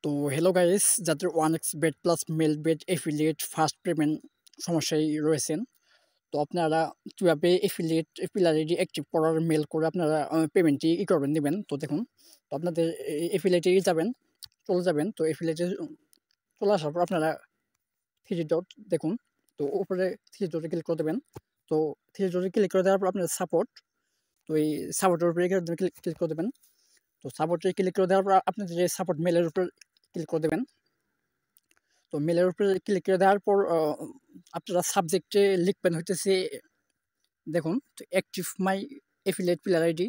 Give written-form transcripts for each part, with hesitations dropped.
তো hello guys, যাদের 1x bet plus mail bet affiliate first payment সমস্যায় রয়েছেন, তো আপনারা কীভাবে এফিলিয়েট পিলার আইডি অ্যাক্টিভ করার মেল করে আপনারা পেমেন্টটি করবেন নেবেন। তো দেখুন, তো আপনাদের এফিলিয়েটে চলে যাবেন। তো এফিলিয়েটে চলে আসার পর আপনারা থ্রি ডট দেখুন, তো উপরে থ্রি ডটে ক্লিক করে দেবেন। তো থ্রি ডটে ক্লিক করে দেওয়ার পর আপনার সাপোর্ট, তো এই সাপোর্টের উপরে ক্লিক করে দেবেন। তো সাপোর্টে ক্লিক করে দেওয়ার পর আপনাদের যে সাপোর্ট মেলের উপর ক্লিক করে দেবেন। তো মেলের উপরে ক্লিক করে দেওয়ার পর আপনারা সাবজেক্টে লিখবেন হইতেছে, দেখুন, তো active my affiliate pillar ID.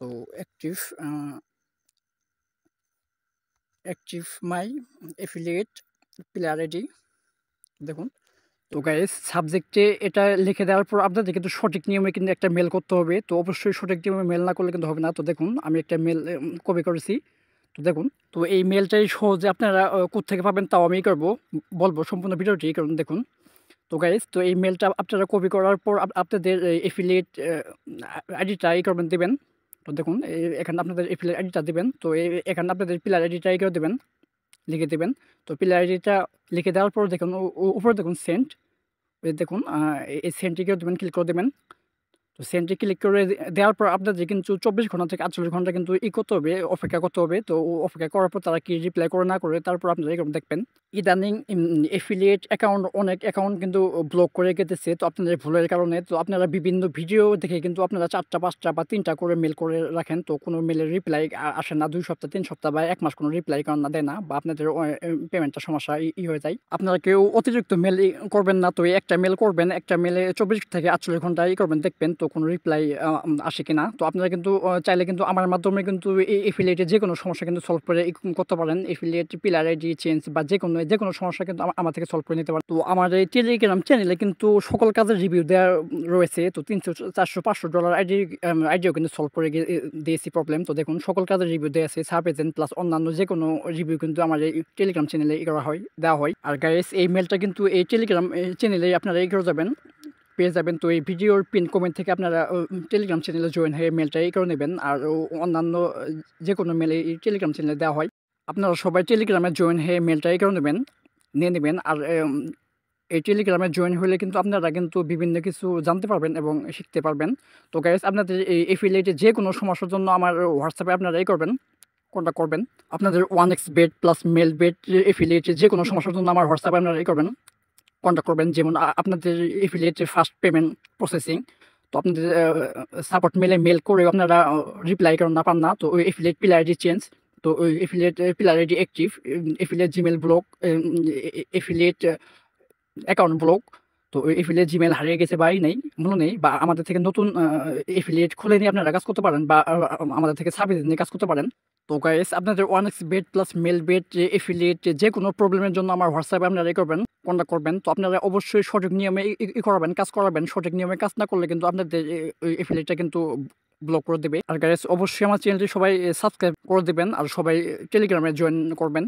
তো active my affiliate pillar ID দেখুন। তো গাইস, সাবজেক্টে এটা লিখে দেওয়ার পর আপনাদের কিন্তু সঠিক নিয়মে কিন্তু একটা মেল করতে হবে। তো অবশ্যই সঠিক নিয়মে মেল না করলে কিন্তু হবে না। তো দেখুন, আমি একটা মেল কপি করেছি। তো দেখুন, তো এই মেলটাই সহজে আপনারা কোত্থেকে পাবেন তাও আমি বলবো সম্পূর্ণ ভিডিওটি কারণ দেখুন। তো গাইস, তো এই মেলটা আপনারা কপি করার পর আপনাদের এফিলিয়েট আইডিটা করবেন দেবেন। তো দেখুন, এখানে আপনাদের এফিলিয়েট আইডিটা দেবেন। তো এখানে আপনাদের পিলার আইডিটা করে দেবেন, লিখে দেবেন। তো পিলার আইডিটা লিখে দেওয়ার পর দেখুন উপরে দেখুন সেন্ড, দেখুন এই সেন্ডটি করে দেবেন, ক্লিক করে দেবেন। তো সেন্টে ক্লিক করে দেওয়ার পর আপনাদের কিন্তু 24 ঘন্টা থেকে 48 ঘন্টা কিন্তু করতে হবে, অপেক্ষা করতে হবে। তো অপেক্ষা করার পর তারা কি রিপ্লাই করে না করে তারপর আপনারা এরকম দেখবেন। ইদানিং এফিলিয়েট অনেক অ্যাকাউন্ট কিন্তু ব্লক করে গেতেছে। তো আপনাদের ভুলের কারণে তো আপনারা বিভিন্ন ভিডিও দেখে কিন্তু আপনারা 4টা 5টা বা 3টা করে মেল করে রাখেন। তো কোনো মেলের রিপ্লাই আসে না, 2 সপ্তাহ 3 সপ্তাহ বা 1 মাস কোনো রিপ্লাই দেয় না, বা আপনাদের পেমেন্টটা সমস্যা হয়ে যায়। আপনারা কেউ অতিরিক্ত মেল করবেন না। তো একটা মেল করবেন, একটা মেলে 24 থেকে 48 ঘন্টা করবেন, দেখবেন তো কোনো রিপ্লাই আসে কিনা। তো আপনারা কিন্তু চাইলে কিন্তু আমার মাধ্যমে কিন্তু এই এফিলিয়েটের যে কোনো সমস্যা কিন্তু সলভ করে করতে পারেন। এফিলিয়েট পিলার আইডি চেঞ্জ বা যে কোনো সমস্যা কিন্তু আমার থেকে সলভ করে নিতে পারেন। তো আমার এই টেলিগ্রাম চ্যানেলে কিন্তু সকল কাজের রিভিউ দেওয়া রয়েছে। তো 300 400 500 ডলার আইডিও কিন্তু সলভ করে দিয়েছি প্রবলেম। তো দেখুন, সকল কাজের রিভিউ দেওয়া আছে, সার্ভ এজেন্ট প্লাস অন্যান্য যে কোনো রিভিউ কিন্তু আমার এই টেলিগ্রাম চ্যানেলে দেওয়া হয়। আর গাইস, এই মেলটা কিন্তু এই টেলিগ্রাম চ্যানেলে আপনারা পেয়ে যাবেন। তো এই ভিডিওর পিন কমেন্ট থেকে আপনারা টেলিগ্রাম চ্যানেলে জয়েন হয়ে মেলটা করে নেবেন। আর অন্যান্য যে কোনো মেল এই টেলিগ্রাম চ্যানেলে দেওয়া হয়। আপনারা সবাই টেলিগ্রামে জয়েন হয়ে মেলটা নিয়ে নেবেন। আর এই টেলিগ্রামে জয়েন হলে কিন্তু আপনারা কিন্তু বিভিন্ন কিছু জানতে পারবেন এবং শিখতে পারবেন। তো গাইস, আপনাদের এই এফিলিয়েটে যে কোনো সমস্যার জন্য আমার হোয়াটসঅ্যাপে আপনারা কন্ট্যাক্ট করবেন। আপনাদের 1x bet plus mail bet এফিলিয়েটে যে কোনো সমস্যার জন্য আমার হোয়াটসঅ্যাপে আপনারা কন্ট্যাক্ট করবেন। যেমন আপনাদের এফিলিয়েটের ফার্স্ট পেমেন্ট প্রসেসিং, তো আপনাদের সাপোর্ট মেল করেও আপনারা রিপ্লাই না পান না। তো ওই এফিলিয়েট পিলার আইডি চেঞ্জ, তো ওই affiliate pillar ID active, affiliate Gmail block, affiliate account block. তো ওই এফিলিয়েট জিমেল হারিয়ে গেছে বা নেই, মনে নেই, বা আমাদের থেকে নতুন এফিলিয়েট খুলে নিয়ে আপনারা কাজ করতে পারেন, বা আমাদের থেকে সার্ভিস নিয়ে কাজ করতে পারেন। তো গাইস, আপনাদের 1x bet plus mail bet affiliate যে কোনো প্রবলেমের জন্য আমার হোয়াটসঅ্যাপে আপনারা কন্ট্যাক্ট করবেন। তো আপনারা অবশ্যই সঠিক নিয়মে কাজ করাবেন। সঠিক নিয়মে কাজ না করলে কিন্তু আপনাদের এফিলিয়েটটা কিন্তু ব্লক করে দেবে। আর গাইস, অবশ্যই আমার চ্যানেলটি সবাই সাবস্ক্রাইব করে দেবেন আর সবাই টেলিগ্রামে জয়েন করবেন।